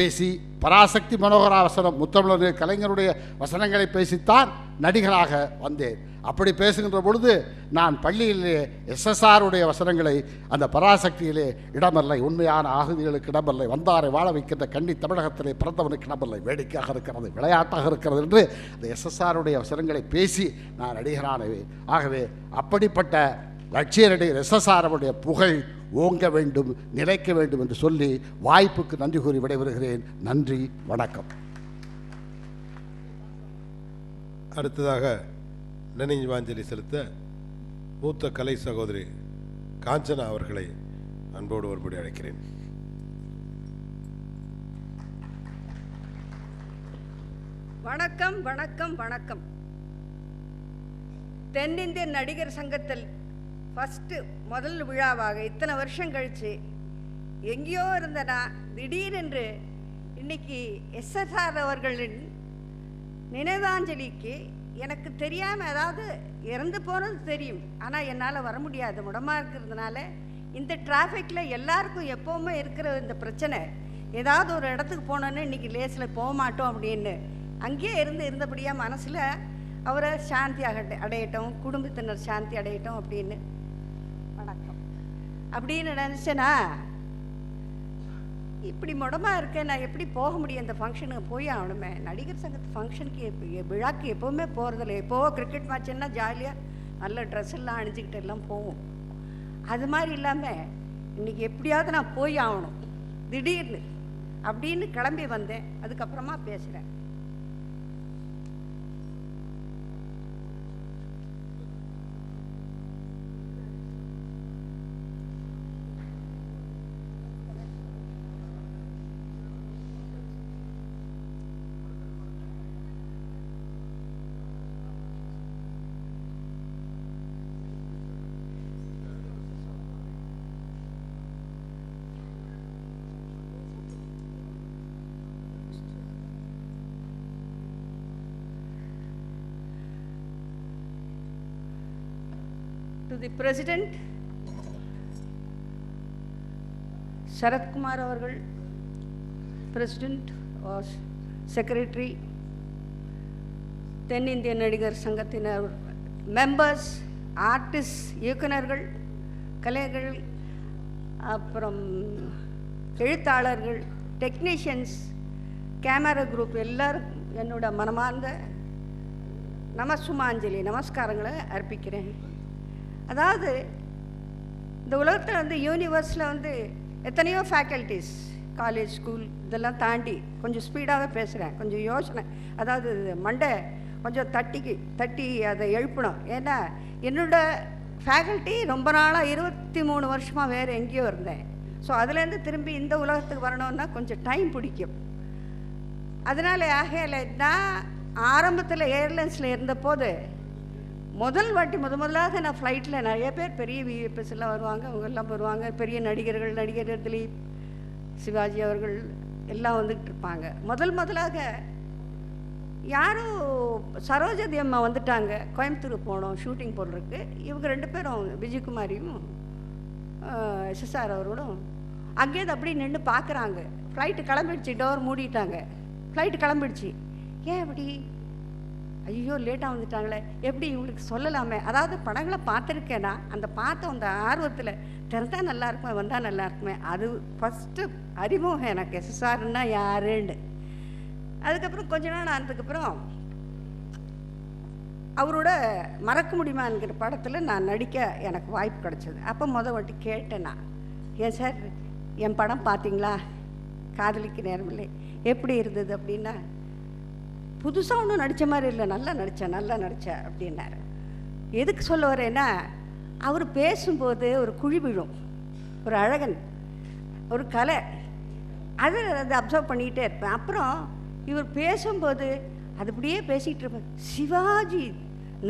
பேசி பராசக்தி மனோகரா வசனம், முத்தமிழர் கலைஞருடைய வசனங்களை பேசித்தான் நடிகராக வந்தேன். அப்படி பேசுகின்ற பொழுது நான் பள்ளியிலே எஸ்எஸ்ஆருடைய வசனங்களை அந்த பராசக்தியிலே இடமில்லை, உண்மையான ஆகுதிகளுக்கு இடமில்லை, வந்தாரை வாழ வைக்கின்ற கண்ணி தமிழகத்திலே பிறந்தவனுக்கு இடமில்லை, வேடிக்கையாக இருக்கிறது, விளையாட்டாக இருக்கிறது என்று அந்த எஸ்எஸ்ஆருடைய வசனங்களை பேசி நான் நடிகரானவே. ஆகவே அப்படிப்பட்ட லட்சிய நடிகர் எஸ்எஸ்ஆருடைய புகழ் ஓங்க வேண்டும், நிலைக்க வேண்டும் என்று சொல்லி வாய்ப்புக்கு நன்றி கூறி விடைபெறுகிறேன். நன்றி, வணக்கம். அடுத்ததாக நினைவாஞ்சலி செலுத்த மூத்த கலை சகோதரி காஞ்சனா அவர்களை அன்போடு ஒருபடி அழைக்கிறேன். வணக்கம் வணக்கம் வணக்கம். தென்னிந்திய நடிகர் சங்கத்தில் முதல் விழாவாக இத்தனை வருஷம் கழிச்சு எங்கேயோ இருந்தனா திடீரென்று இன்னைக்கு எஸ்எஸ்ஆர் அவர்களின் நினைவாஞ்சலிக்கு எனக்கு தெரியாமல், அதாவது இறந்து போனது தெரியும், ஆனால் என்னால் வர முடியாது, முடமாக இருக்கிறதுனால. இந்த டிராஃபிக்கில் எல்லாருக்கும் எப்போவுமே இருக்கிற இந்த பிரச்சனை, ஏதாவது ஒரு இடத்துக்கு போனோன்னு இன்றைக்கி லேஸில் போக மாட்டோம் அப்படின்னு அங்கேயே இருந்தபடியாக மனசில் அவரை சாந்தி அடையட்டும், குடும்பத்தினர் சாந்தி அடையட்டும் அப்படின்னு வணக்கம் அப்படின்னு நினச்சேன்னா, இப்படி முடமாக இருக்கேன், நான் எப்படி போக முடியும்? இந்த ஃபங்க்ஷனுக்கு போய் ஆகணுமே. நடிகர் சங்கத்து ஃபங்க்ஷனுக்கு விழாக்கு எப்போவுமே போகிறதில்ல. எப்போவோ கிரிக்கெட் மேட்சுன்னா ஜாலியாக நல்ல ட்ரெஸ் எல்லாம் அணிஞ்சிக்கிட்டு எல்லாம் போவோம். அது மாதிரி இல்லாமல் இன்றைக்கி எப்படியாவது நான் போய் ஆகணும் திடீர்னு அப்படின்னு கிளம்பி வந்தேன். அதுக்கப்புறமா பேசுகிறேன். To the President, Sharath Kumar avargal, President or Secretary, தென்னிந்திய நடிகர் சங்கத்தினர், மெம்பர்ஸ், ஆர்டிஸ்ட், இயக்குநர்கள், கலைஞர்கள், அப்புறம் எழுத்தாளர்கள், டெக்னீஷியன்ஸ், கேமரா குரூப் எல்லாருக்கும் என்னோட மனமார்ந்த நமஸ்சுமாஞ்சலி நமஸ்காரங்களை அர்ப்பிக்கிறேன். அதாவது இந்த உலகத்தில் யூனிவர்ஸில் எத்தனையோ ஃபேக்கல்ட்டிஸ், காலேஜ், ஸ்கூல் இதெல்லாம் தாண்டி கொஞ்சம் ஸ்பீடாகவே பேசுகிறேன், கொஞ்சம் யோசனை, அதாவது மண்டை கொஞ்சம் தட்டி அதை எழுப்பணும். ஏன்னா என்னோடய ஃபேக்கல்ட்டி ரொம்ப நாளாக 23 வருஷமாக வேறு எங்கேயோ இருந்தேன். ஸோ அதுலேருந்து திரும்பி இந்த உலகத்துக்கு வரணுன்னா கொஞ்சம் டைம் பிடிக்கும். அதனால் ஆகையில் நான் ஆரம்பத்தில் ஏர்லைன்ஸில் இருந்தபோது முதலாக நான் ஃப்ளைட்டில் நிறைய பேர் பெரிய விஎஃப்எஸ் எல்லாம் வருவாங்க, அவங்கெல்லாம் வருவாங்க, பெரிய நடிகர் திலீப், சிவாஜி அவர்கள் எல்லாம் வந்துக்கிட்டு இருப்பாங்க. முதலாக யாரும் சரோஜதி அம்மா வந்துட்டாங்க, கோயம்புத்தூர் போனோம் ஷூட்டிங் போடுறதுக்கு. இவங்க 2 பேரும் விஜயகுமாரியும் எஸ்எஸ்ஆர் அவரோடும் அங்கேயே அப்படி நின்று பார்க்குறாங்க. ஃப்ளைட்டு கிளம்பிடுச்சு, டோர் மூடிட்டாங்க, ஃப்ளைட்டு கிளம்பிடுச்சு. ஏன் அப்படி? ஐயோ லேட்டாக வந்துட்டாங்களே, எப்படி இவங்களுக்கு சொல்லலாமே. அதாவது படங்களை பார்த்துருக்கேன்னா அந்த அந்த ஆர்வத்தில் திறந்தால் நல்லா இருக்குமே, வந்தால் நல்லா இருக்குமே. அது ஃபஸ்ட்டு அறிமுகம் எனக்கு எஸ்எஸ்ஆர்னா யாருன்னு. அதுக்கப்புறம் கொஞ்ச நாள் ஆனதுக்கப்புறம் அவரோட மறக்க முடியுமாங்கிற படத்தில் நான் நடிக்க எனக்கு வாய்ப்பு கிடச்சிது. அப்போ வாட்டி கேட்டேன் நான், ஏன் சார் என் படம் பார்த்தீங்களா, காதலிக்க நேரமில்லை எப்படி இருந்தது அப்படின்னா, புதுசாக ஒன்றும் நடித்த மாதிரி இல்லை, நல்லா நடித்தேன் அப்படின்னாரு. எதுக்கு சொல்ல வரேன்னா, அவர் பேசும்போது ஒரு குழி விழும், ஒரு அழகன், ஒரு கலை, அதை அப்சர்வ் பண்ணிக்கிட்டே இருப்பேன். அப்புறம் இவர் பேசும்போது அது அப்படியே பேசிகிட்டு இருப்பேன். சிவாஜி,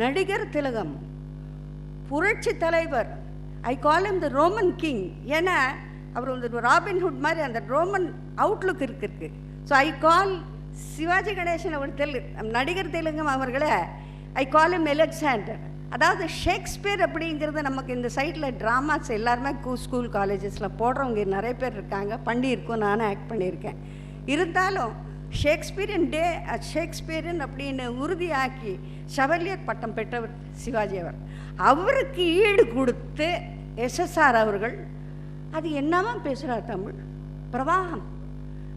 நடிகர் திலகம், புரட்சி தலைவர், I call him the Roman king. ஏன்னா அவர் ராபின்ஹுட் மாதிரி அந்த ரோமன் அவுட்லுக் இருக்கு. So I call Sivaji Ganesan அவர் நடிகர் திலகம் அவர்களை ஐ கால் ஹிம் அலெக்சாண்டர். அதாவது ஷேக்ஸ்பியர் அப்படிங்கிறது நமக்கு இந்த சைடில் ட்ராமாஸ் எல்லாருமே ஸ்கூல் காலேஜஸில் போடுறவங்க நிறைய பேர் இருக்காங்க, பண்ணியிருக்கோம், நானும் ஆக்ட் பண்ணியிருக்கேன். இருந்தாலும் ஷேக்ஸ்பியரியன் அப்படின்னு உறுதியாக்கி ஷெவலியர் பட்டம் பெற்றவர் சிவாஜி அவருக்கு ஈடு கொடுத்து எஸ்எஸ்ஆர் அவர்கள் அது என்னவா பேசுகிறார் தமிழ் பிரவாகம்.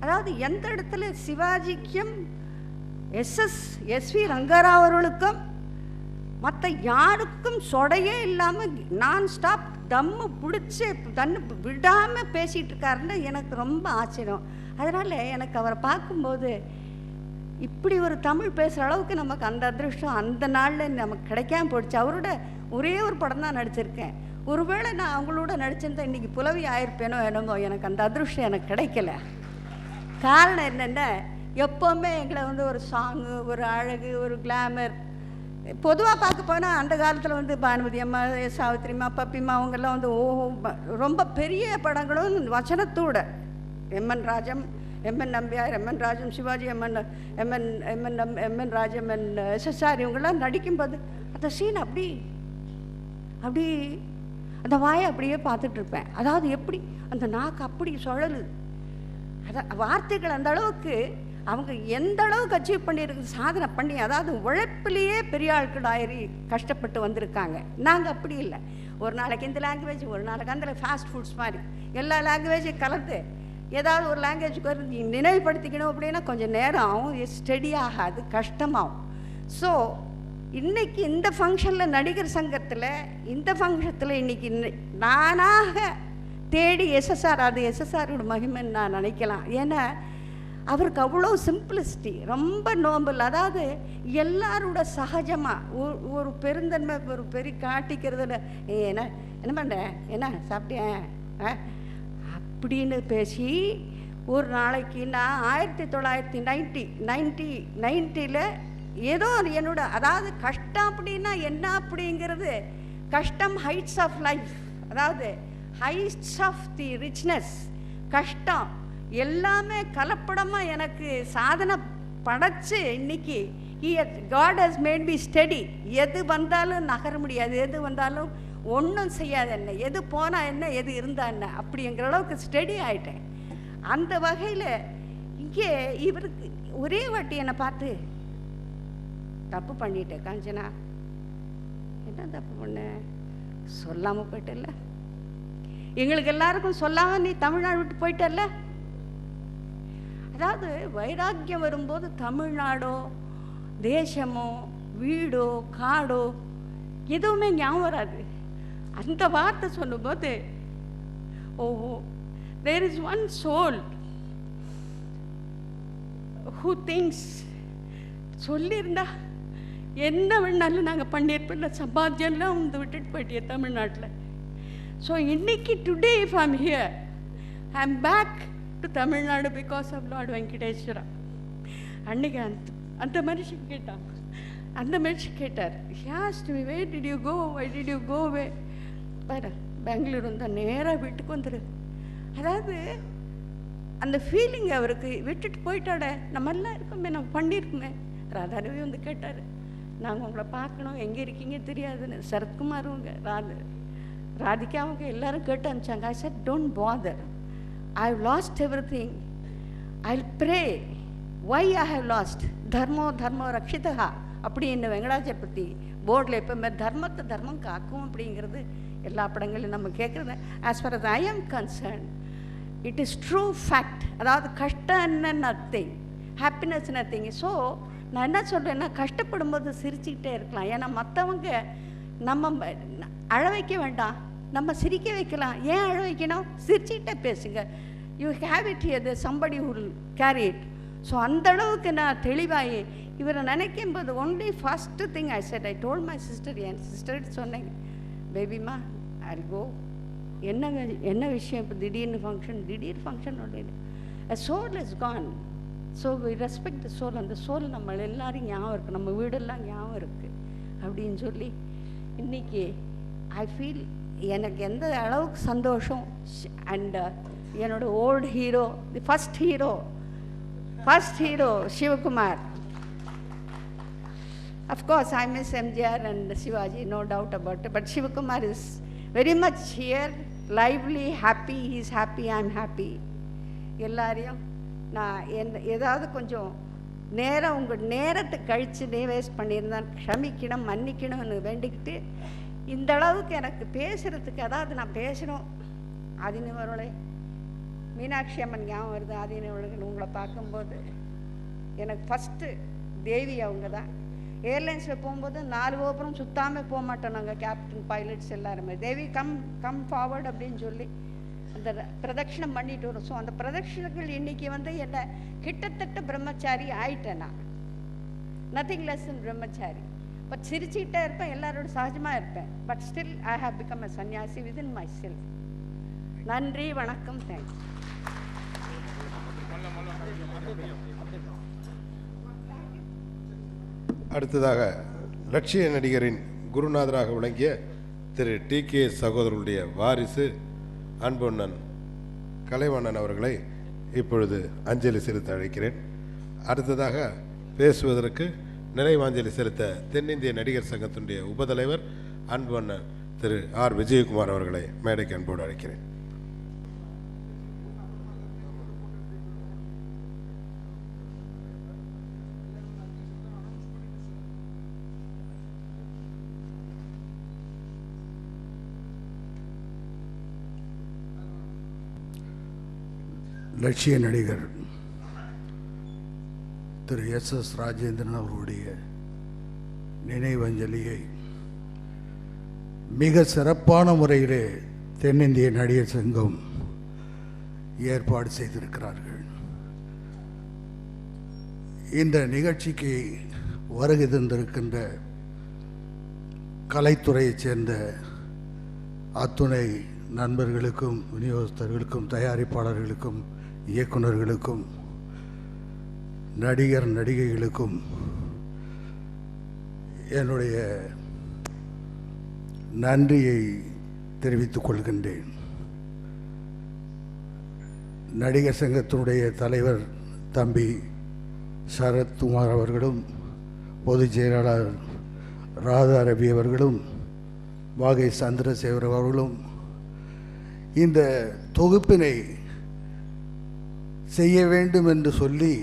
அதாவது எந்த இடத்துல சிவாஜிக்கும் எஸ்வி ரங்கராவ் அவர்களுக்கும் மற்ற யாருக்கும் சொடையே இல்லாமல் நான் ஸ்டாப் தம்மு பிடிச்சி விடாமல் பேசிகிட்டு இருக்காருன்னு எனக்கு ரொம்ப ஆச்சரியம். அதனால் எனக்கு அவரை பார்க்கும்போது இப்படி ஒரு தமிழ் பேசுகிற அளவுக்கு நமக்கு அந்த அதிருஷ்டம் அந்த நாளில் நமக்கு கிடைக்காம போயிடுச்சு. அவரோட ஒரே ஒரு படம் தான் நடிச்சிருக்கேன். ஒருவேளை நான் அவங்களோட நடிச்சிருந்தேன் இன்றைக்கி புலவி ஆயிருப்பேனோ என்னமோ. எனக்கு அந்த அதிருஷ்டம் எனக்கு கிடைக்கல. காரணம் என்னென்ன, எப்போவுமே எங்களை ஒரு சாங்கு, ஒரு அழகு, ஒரு கிளாமர், பொதுவாக பார்க்க போனால் அந்த காலத்தில் பானுமதி அம்மா, சாவித்திரிம்மா, பப்பிம்மா அவங்கெல்லாம் ரொம்ப பெரிய படங்களும் வசனத்தோட MN Nambiar, MN Rajam, Sivaji, MN Rajam, SSR இவங்கெல்லாம் நடிக்கும்போது அந்த சீன் அப்படி அந்த வாயை அப்படியே பார்த்துட்ருப்பேன். அதாவது எப்படி அந்த நாக்கு அப்படி சுழலு, அதான் வார்த்தைகள் அந்த அளவுக்கு அவங்க எந்த அளவுக்கு அச்சீவ் பண்ணியிருக்கு, சாதனை பண்ணி, அதாவது உழைப்பிலேயே பெரிய ஆட்கள் ஆயிரி கஷ்டப்பட்டு வந்திருக்காங்க. நாங்கள் அப்படி இல்லை. ஒரு நாளைக்கு இந்த லாங்குவேஜ், ஒரு நாளைக்கு அந்த ஃபாஸ்ட் ஃபுட்ஸ் மாதிரி எல்லா லாங்குவேஜையும் கலந்து ஏதாவது ஒரு லாங்குவேஜுக்கு வந்து நினைவுபடுத்திக்கணும் அப்படின்னா கொஞ்சம் நேரம் ஆகும், ஸ்டடி ஆகாது, கஷ்டமாகும். ஸோ இன்றைக்கி இந்த ஃபங்க்ஷனில் நடிகர் சங்கத்தில் இந்த ஃபங்க்ஷத்தில் இன்றைக்கி நானாக தேடி எஸ்எஸ்ஆர், அது எஸ்எஸ்ஆரோட மகிமைன்னு நான் நினைக்கலாம். ஏன்னா அவருக்கு அவ்வளோ சிம்பிளிசிட்டி, ரொம்ப நோம்பல். அதாவது எல்லாரோட சகஜமாக ஒரு பெருந்தன்மை, ஒரு பெரிய காட்டிக்கிறதுல என்ன பண்ணுறேன், என்ன சாப்பிட்டேன் அப்படின்னு பேசி ஒரு நாளைக்கு நான் 1990 ஏதோ என்னோட, அதாவது கஷ்டம் அப்படின்னா என்ன அப்படிங்கிறது, கஷ்டம் ஹைட்ஸ் ஆஃப் லைஃப், அதாவது ஹைட்ஸ் ஆஃப் தி ரிச்னஸ், கஷ்டம் எல்லாமே கலப்படமாக எனக்கு சாதனை படைச்சு இன்னைக்கு God has made me steady. எது வந்தாலும் நகர முடியாது, எது வந்தாலும் ஒன்றும் செய்யாது, என்ன எது போனால் என்ன, எது இருந்தால் என்ன, அப்படிங்கிற அளவுக்கு ஸ்டடி ஆகிட்டேன். அந்த வகையில் இங்கே இவருக்கு ஒரே வாட்டி என்னை பார்த்து தப்பு பண்ணிட்டேன் காஞ்சனா, என்ன தப்பு பண்ண, சொல்லாமல் போயிட்டல்ல, எங்களுக்கு எல்லாருக்கும் சொல்லாமல் நீ தமிழ்நாடு விட்டு போயிட்டல்ல. அதாவது வைராக்கியம் வரும்போது தமிழ்நாடோ தேசமோ வீடோ காடோ எதுவுமே ஞாபகம் வராது. அந்த வார்த்தை சொல்லும்போது ஓஹோ, there is one soul who thinks, சொல்லியிருந்தா என்ன வேணாலும் நாங்கள் பண்ணியிருப்போம்ல, சம்பாத்தியெல்லாம் விட்டுட்டு போயிட்டே தமிழ்நாட்டில். ஸோ இன்னைக்கு today if I'm here, I am back to Tamil Nadu because of lord Venkateswara. அன்னைக்கு அந்த மனுஷன் கேட்டான், அந்த மனுஷன் கேட்டார், asked me, why did you go, why did you go why, பாரு பெங்களூர் வந்தால் நேராக வீட்டுக்கு வந்துடு. அதாவது அந்த ஃபீலிங் அவருக்கு விட்டுட்டு போயிட்டாட, நம்மெல்லாம் இருக்கோமே, நம்ம பண்ணியிருக்கோமே. ராதாரவி கேட்டார், நாங்கள் உங்களை பார்க்கணும், எங்கே இருக்கீங்க தெரியாதுன்னு. சரத்குமார் ராதிகா அவங்க எல்லாரும் கேட்டு அனுப்பிச்சாங்க. I said don't bother, I have lost everything, I will pray why I have lost, தர்மோ ரக்ஷிதா அப்படின்னு வெங்கடாச்சலபதி போர்டில் எப்போவுமே தர்மத்தை தர்மம் காக்கும் அப்படிங்கிறது எல்லா படங்களையும் நம்ம கேட்குறது. As for as I am concern, it is true fact. அதாவது கஷ்டம் நத்திங், ஹாப்பினஸ் நத்திங். ஸோ நான் என்ன சொல்கிறேன்னா, கஷ்டப்படும் போது சிரிச்சுக்கிட்டே இருக்கலாம். ஏன்னா மற்றவங்க நம்ம அழ வைக்க வேண்டாம், நம்ம சிரிக்க வைக்கலாம். ஏன் அழ வைக்கணும், சிரிச்சுக்கிட்டே பேசுங்க. You have it here, there somebody who will carry it. So அந்த அளவுக்கு நான் தெளிவாகி இவரை நினைக்கும் போது only first thing I said, I told my sister, என் சிஸ்டர்கிட்ட சொன்னேன், பேபிமா ஐ கோ, என்ன விஷயம் இப்போ திடீர் ஃபங்க்ஷன் அப்படின்னு, a soul is gone, so we respect the soul. அந்த சோல் நம்ம எல்லாரும் ஞாபகம் இருக்குது, நம்ம வீடெல்லாம் ஞாபகம் இருக்குது அப்படின்னு சொல்லி இன்றைக்கி ஐ ஃபீல் எனக்கு எந்த அளவுக்கு சந்தோஷம். அண்ட் என்னோட old hero, the first hero Shivakumar. Of course I miss MGR and Shivaji, no doubt about it, but Shivakumar is very much here, lively, happy, he is happy, I am happy. எல்லாரையும் நான் ஏதாவது கொஞ்சம் நேரம் உங்கள் நேரத்தை கழித்து waste பண்ணியிருந்தேன், க்ஷமிக்கணும், மன்னிக்கணும்னு வேண்டிக்கிட்டு, இந்த அளவுக்கு எனக்கு பேசுகிறதுக்கு, அதாவது நான் பேசணும். ஆதினவர்களே, மீனாட்சி அம்மன் ஞாபகம் வருது. ஆதினவர்கள் உங்களை பார்க்கும்போது எனக்கு ஃபஸ்ட்டு தேவி அவங்க தான். ஏர்லைன்ஸில் போகும்போது 4 கோபுரம் சுத்தாமல் போக மாட்டோம் நாங்கள், கேப்டன் பைலட்ஸ் எல்லாருமே. தேவி கம் ஃபார்வர்ட் அப்படின்னு சொல்லி அந்த பிரதட்சிணம் பண்ணிட்டு வரும். ஸோ அந்த பிரதட்சிணங்கள் இன்னைக்கு என்னை கிட்டத்தட்ட பிரம்மச்சாரி ஆயிட்டேன் நான். நத்திங் லெஸ் இன் பிரம்மச்சாரி. பட் சிரிச்சுக்கிட்டே இருப்பேன், எல்லாரோட சகஜமாக இருப்பேன். But still I have become a sannyasi within my self. நன்றி, வணக்கம், தேங்க்ஸ். அடுத்ததாக லட்சிய நடிகரின் குருநாதராக விளங்கிய திரு டி.கே. சகோதரருடைய வாரிசு அன்பொண்ணன் கலைவண்ணன் அவர்களை இப்பொழுது அஞ்சலி செலுத்த அழைக்கிறேன். அடுத்ததாக பேசுவதற்கு நினைவாஞ்சலி செலுத்த தென்னிந்திய நடிகர் சங்கத்தினுடைய உபதலைவர் அன்பொண்ணன் திரு ஆர். விஜயகுமார் அவர்களை மேடைக்கு அன்போடு அழைக்கிறேன். லட்சிய நடிகர் திரு எஸ்.எஸ். ராஜேந்திரன் அவர்களுடைய நினைவஞ்சலியை மிக சிறப்பான முறையிலே தென்னிந்திய நடிகர் சங்கம் ஏற்பாடு செய்திருக்கிறார்கள். இந்த நிகழ்ச்சிக்கு வருகை தந்திருக்கின்ற கலைத்துறையைச் சேர்ந்த அத்துணை நண்பர்களுக்கும், விநியோகஸ்தர்களுக்கும், தயாரிப்பாளர்களுக்கும், இயக்குநர்களுக்கும், நடிகர் நடிகைகளுக்கும் என்னுடைய நன்றியை தெரிவித்துக் கொள்கின்றேன். நடிகர் சங்கத்தினுடைய தலைவர் தம்பி சரத்குமார் அவர்களும், பொதுச் செயலாளர் ராதா ரவி அவர்களும், வாகை சந்திரசேகர் அவர்களும் இந்த தொகுப்பினை செய்ய வேண்டும் என்று சொல்லி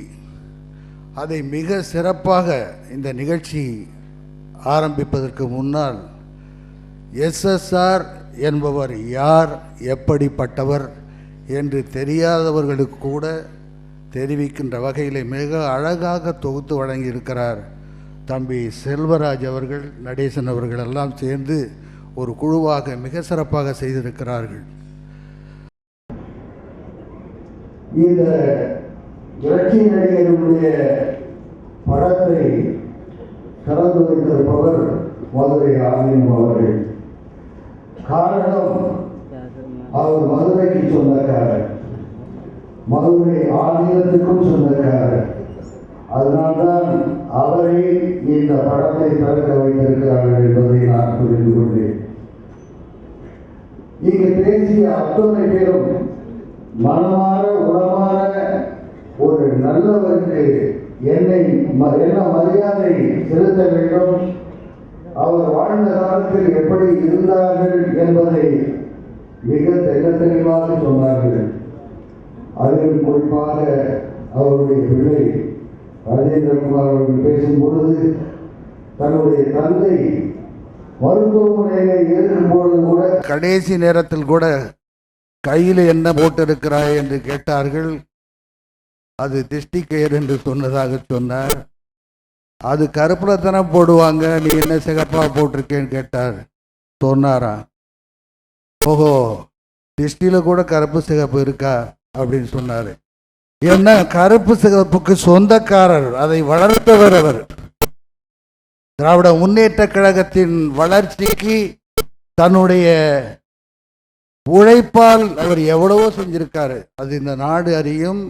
அதை மிக சிறப்பாக இந்த நிகழ்ச்சி ஆரம்பிப்பதற்கு முன்னால் எஸ்எஸ்ஆர் என்பவர் யார், எப்படிப்பட்டவர் என்று தெரியாதவர்களுக்கு கூட தெரிவிக்கின்ற வகையில் மிக அழகாக தொகுத்து வழங்கியிருக்கிறார் தம்பி செல்வராஜ் அவர்கள், நடேசன் அவர்கள் எல்லாம் சேர்ந்து ஒரு குழுவாக மிக சிறப்பாக செய்திருக்கிறார்கள். இந்த லட்சிய நடிகருடைய படத்தை கலந்து வைத்திருப்பவர் மதுரை ஆதீனம் அவர்கள். காரணம், அவர் மதுரைக்கு சொந்தக்காரர், மதுரை ஆதீனத்துக்கும் சொந்தக்காரர். அதனால்தான் அவரை இந்த படத்தை திறக்க வைத்திருக்கிறார்கள் என்பதை நான் புரிந்து கொண்டேன். இங்கு பேசிய அத்தனை பேரும் மனமாற உளமாற ஒரு நல்லவருக்கு என்ன மரியாதை செலுத்த வேண்டும், அவர் வாழ்ந்த காலத்தில் எப்படி இருந்தார்கள் என்பதை மிக தெளிவாக சொன்னார்கள். அதில் குறிப்பாக அவருடைய பிள்ளை ராஜேந்திரகுமார் அவர்கள் பேசும் பொழுது தன்னுடைய தந்தை மருத்துவமனையில் இருக்கும் பொழுது கூட கடைசி நேரத்தில் கூட கையில் என்ன போட்டிருக்கிறாய் என்று கேட்டார்கள். அது திஷ்டி கயிறு என்று சொன்னதாக சொன்னார். அது கருப்புல தானே போடுவாங்க, நீ என்ன சிகப்பா போட்டிருக்கேன்னு கேட்டார். சொன்னாரா, ஓஹோ திஷ்டியில கூட கருப்பு சிகப்பு இருக்கா அப்படின்னு சொன்னாரு. என்ன கருப்பு சிகப்புக்கு சொந்தக்காரர், அதை வளர்த்தவர் அவர். திராவிட முன்னேற்ற கழகத்தின் வளர்ச்சிக்கு தன்னுடைய உழைப்பால் அவர் எவ்வளவோ செஞ்சிருக்காரு. அது இந்த நாடு அறியும்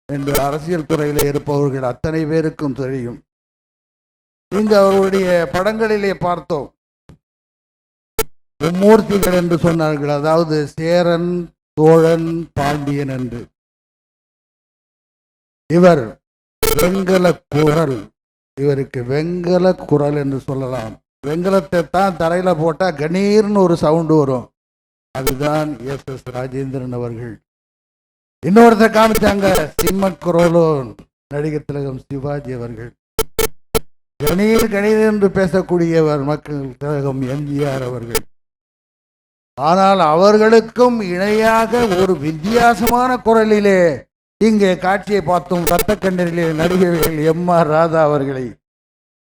என்று அரசியல் துறையில் இருப்பவர்கள் அத்தனை பேருக்கும் தெரியும். இங்கு அவருடைய படங்களிலே பார்த்தோம், மும்மூர்த்திகள் என்று சொன்னார்கள். அதாவது சேரன், சோழன், பாண்டியன் என்று. இவர் வெங்கல குரல், இவருக்கு வெங்கல குரல் என்று சொல்லலாம். வெங்கலத்தை தான் தரையில போட்டா கணீர்னு ஒரு சவுண்டு வரும். அதுதான் எஸ்.எஸ். ராஜேந்திரன் அவர்கள். இன்னொருத்தர் காமிச்சாங்க, சிம்மக்குரோலோ நடிகர் திலகம் சிவாஜி அவர்கள். கணீர் கணீர் என்று பேசக்கூடியவர் மக்கள் திலகம் எம்ஜிஆர் அவர்கள். ஆனால் அவர்களுக்கும் இணையாக ஒரு வித்தியாசமான குரலிலே இங்கே காட்சியை பார்த்தோம். ரத்த கண்ணீரிலே நடிகர்கள் எம்.ஆர். ராதா அவர்களை.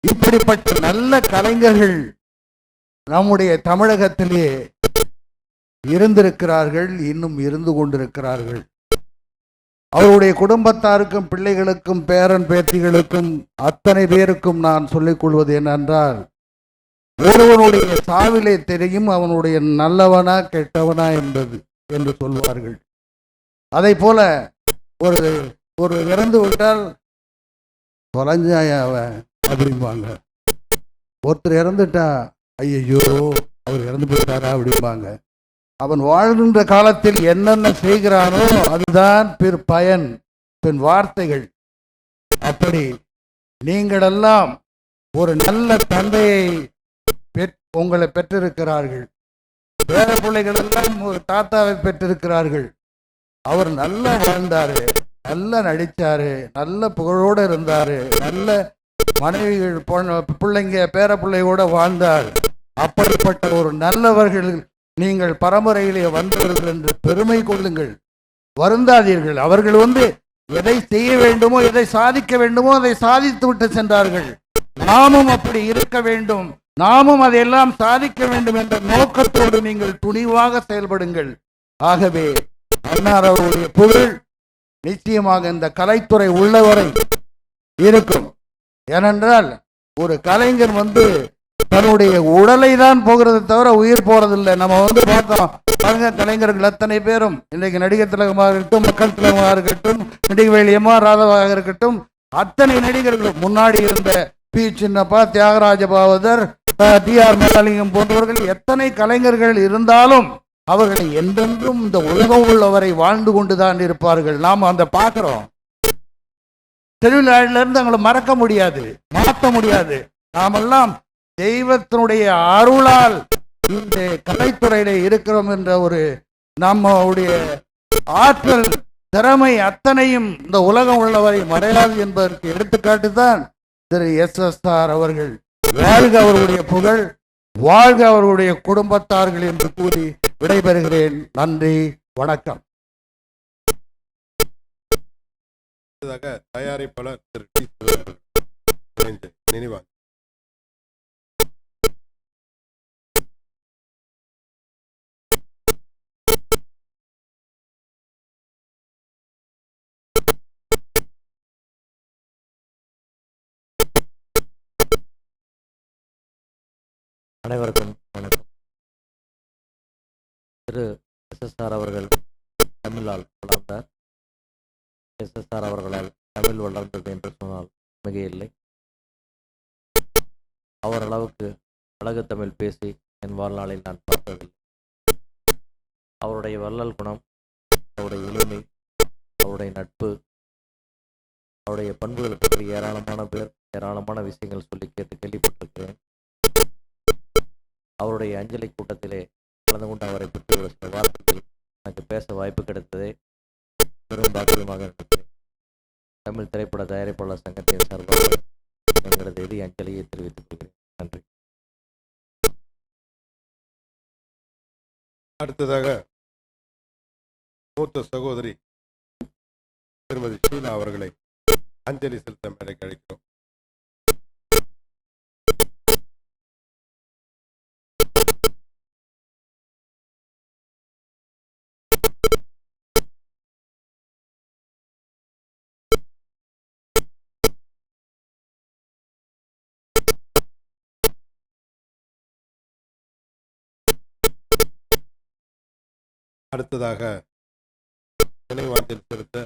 இப்படிப்பட்ட நல்ல கலைஞர்கள் நம்முடைய தமிழகத்திலே இருந்திருக்கிறார்கள், இன்னும் இருந்து கொண்டிருக்கிறார்கள். அவருடைய குடும்பத்தாருக்கும் பிள்ளைகளுக்கும் பேரன் பேத்திகளுக்கும் அத்தனை பேருக்கும் நான் சொல்லிக் கொள்வது என்னென்றால், ஒருவனுடைய சாவிலே தெரியும் அவனுடைய நல்லவனா கெட்டவனா என்பது என்று சொல்வார்கள். அதை போல ஒரு இறந்து விட்டால் தொலைஞ்சாயாவ அப்படிம்பாங்க. ஒருத்தர் இறந்துட்டா ஐயோ அவர் இறந்து போயிட்டாரா அப்படிம்பாங்க. அவன் வாழ்கின்ற காலத்தில் என்னென்ன செய்கிறானோ அதுதான் பயன், பின் வார்த்தைகள். அப்படி நீங்களெல்லாம் ஒரு நல்ல தந்தையை உங்களை பெற்றிருக்கிறார்கள். பேர பிள்ளைகள் எல்லாம் ஒரு தாத்தாவை பெற்றிருக்கிறார்கள். அவர் நல்லா வாழ்ந்தாரு, நல்லா நடிச்சாரு, நல்ல புகழோடு இருந்தாரு, நல்ல மனைவிகள் பிள்ளைங்க பேர பிள்ளையோட வாழ்ந்தார். அப்படிப்பட்ட ஒரு நல்லவர்கள் நீங்கள் பரம்பரையிலே வந்தவர்கள் என்று பெருமை கொள்ளுங்கள், வருந்தாதீர்கள். அவர்கள் எதை செய்ய வேண்டுமோ எதை சாதிக்க வேண்டுமோ அதை சாதித்து விட்டு சென்றார்கள். நாமும் அப்படி இருக்க வேண்டும், நாமும் அதையெல்லாம் சாதிக்க வேண்டும் என்ற நோக்கத்தோடு நீங்கள் துணிவாக செயல்படுங்கள். ஆகவே அன்னார் அவருடைய புகழ் நிச்சயமாக இந்த கலைத்துறை உள்ளவரை இருக்கும். ஏனென்றால் ஒரு கலைஞர் தன்னுடைய உடலை தான் போகிறது தவிர உயிர் போறதில்லை. நம்ம பார்த்தோம் பாருங்க, கலைஞர்கள் அத்தனை பேரும் இன்றைக்கு நடிகர் திலகமாக இருக்கட்டும், மக்கள் திலகமாக இருக்கட்டும், நடிகவேல் எம்.ஆர். ராதாவாக இருக்கட்டும், அத்தனை நடிகர்களும் முன்னாடி இருந்த பி. சின்னப்பா, தியாகராஜ பாவதர், டி.ஆர். மேலாலிங்கம் போன்றவர்கள் எத்தனை கலைஞர்கள் இருந்தாலும் அவர்களை என்றென்றும் இந்த உலகம் உள்ளவரை வாழ்ந்து கொண்டுதான் இருப்பார்கள். நாம் அந்த பார்க்கிறோம். இருந்து அவங்களை மறக்க முடியாது, மாற்ற முடியாது. நாமெல்லாம் தெய்வத்தினுடைய அருளால் இந்த கலைத்துறையில இருக்கிறோம் என்ற ஒரு நம்முடைய ஆற்றல் திறமை அத்தனையும் இந்த உலகம் உள்ளவரை மறையாது என்பதற்கு எடுத்துக்காட்டு தான் திரு எஸ்.எஸ்.ஆர். அவர்கள். வாழ்க அவர்களுடைய புகழ், வாழ்க அவர்களுடைய குடும்பத்தார்கள் என்று கூறி விடைபெறுகிறேன். நன்றி, வணக்கம். தயாரிப்பாளர் திரு டி. நினைவாங்க. அனைவருக்கும் வணக்கம். திரு எஸ்.எஸ்.ஆர். அவர்கள் தமிழால் வளர்ந்தார். எஸ்.எஸ்.ஆர். அவர்களால் தமிழ் வளர்ந்தது என்று சொன்னால் மிகையில்லை. அவர் அளவுக்கு அழகு தமிழ் பேசி என் வாழ்நாளில் நான் பார்த்ததில்லை. அவருடைய வள்ளல் குணம், அவருடைய எளிமை, அவருடைய நட்பு, அவருடைய பண்புகளை பற்றி ஏராளமான விஷயங்கள் சொல்லி கேட்டு கேள்விப்பட்டிருக்கிறேன். அவருடைய அஞ்சலி கூட்டத்திலே கலந்து கொண்டு அவரை பற்றி ஒரு சில வார்த்தைகள் எனக்கு பேச வாய்ப்பு கிடைத்ததே பெரும் பாக்கியமாக இருக்கிறேன். தமிழ் திரைப்பட தயாரிப்பாளர் சங்கத்தின் சார்பாக எங்களது எதி அஞ்சலியை தெரிவித்துக் கொள்கிறேன். நன்றி. அடுத்ததாக மூத்த சகோதரி திருமதி ஷீலா அவர்களை அஞ்சலி செலுத்த மேடைக்கு அழைக்கிறோம். அடுத்ததாக நினைவாஞ்சல் செலுத்த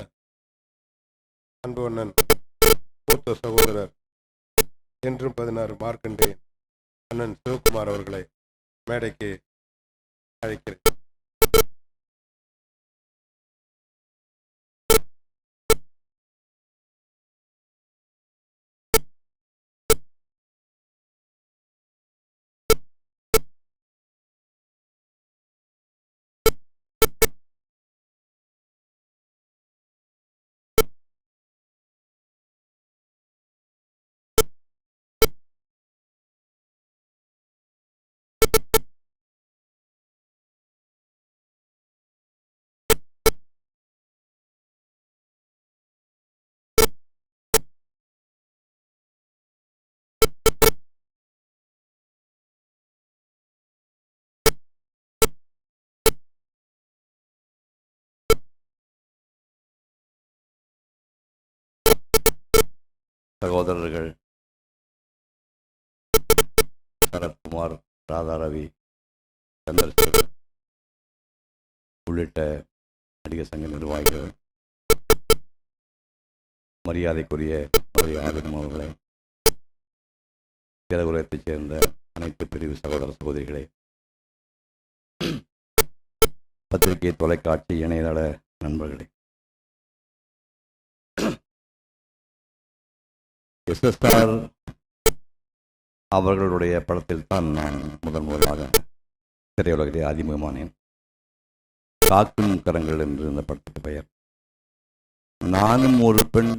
அன்பு அண்ணன் மூத்த சகோதரர் என்றும் 16 மார்க்கண்டேயன் அண்ணன் சிவகுமார் அவர்களை மேடைக்கு அழைக்கிறேன். சகோதரர்கள் சரத்குமார், ராதாரவி, சந்திரசேகர் உள்ளிட்ட நடிகர் சங்க நிர்வாகிகள், மரியாதைக்குரிய ஆதினம் அவர்களே, திரகுலத்தைச் சேர்ந்த அனைத்து பிரிவு சகோதர சகோதரிகளே, பத்திரிகை, தொலைக்காட்சி, இணையதள நண்பர்களே, SSR அவர்களுடைய படத்தில் தான் நான் முதலாக திரையுலகிலே அறிமுகமானேன். காக்கும் கரங்கள் என்று இந்த படத்துக்கு பெயர். நானும் ஒரு பெண்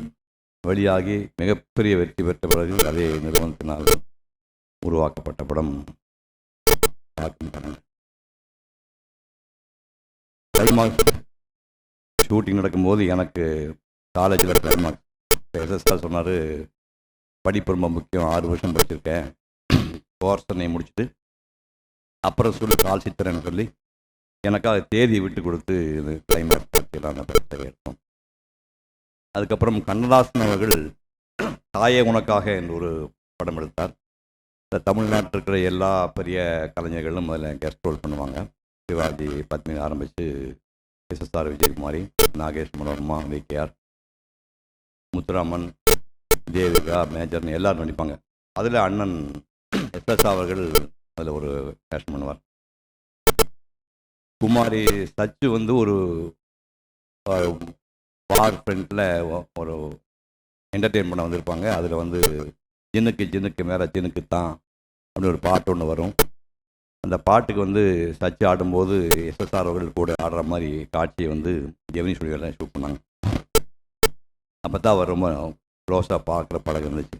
வெளியாகி மிகப்பெரிய வெற்றி பெற்ற பிறகு அதே நிறுவனத்தினால் உருவாக்கப்பட்ட படம் காக்கும் கரங்கள். கிளைமாக்ஸ் ஷூட்டிங் நடக்கும்போது எனக்கு காலேஜில் கிளைமாக்ஸ் SSR சொன்னார், படிப்பு ரொம்ப முக்கியம், 6 வருஷம் படிச்சிருக்கேன், கோர்ஸனை முடிச்சுட்டு அப்புறம் சொல்லி கால்சித்திரன்னு சொல்லி எனக்காக தேதியை விட்டு கொடுத்து இது கிளைமாக்ஸ் காட்சியில் அந்த படத்தை ஏற்போம். அதுக்கப்புறம் கண்ணதாசன் அவர்கள் தாயே உனக்காக என்று ஒரு படம் எடுத்தார். இந்த தமிழ்நாட்டில் இருக்கிற எல்லா பெரிய கலைஞர்களும் அதில் கெஸ்ட் ரோல் பண்ணுவாங்க. சிவாஜி, பத்மினி ஆரம்பித்து SSR, விஜயகுமாரி, நாகேஷ், மனோரமா, VKR, முத்துராமன், தேவிகா, மேஜர்னு எல்லோரும் நடிப்பாங்க. அதில் அண்ணன் SSR அவர்கள் அதில் ஒரு கேஷ் பண்ணுவார். குமாரி சச்சு வந்து ஒரு பார் ஃப்ரண்ட்டில் ஒரு என்டர்டெயின் பண்ண வந்திருப்பாங்க. அதில் வந்து ஜின்னுக்கு மேலே ஜின்னுக்கு தான் அப்படின்னு ஒரு பாட்டு ஒன்று வரும். அந்த பாட்டுக்கு வந்து சச்சு ஆடும்போது SSR அவர்கள் கூட ஆடுற மாதிரி காட்சியை வந்து ஜெமினி ஸ்டுடியோவில் ஷூட் பண்ணாங்க. அப்போ தான் அவர் ரொம்ப க்ளோஸாக பார்க்குற பழக்கம் இருந்துச்சு.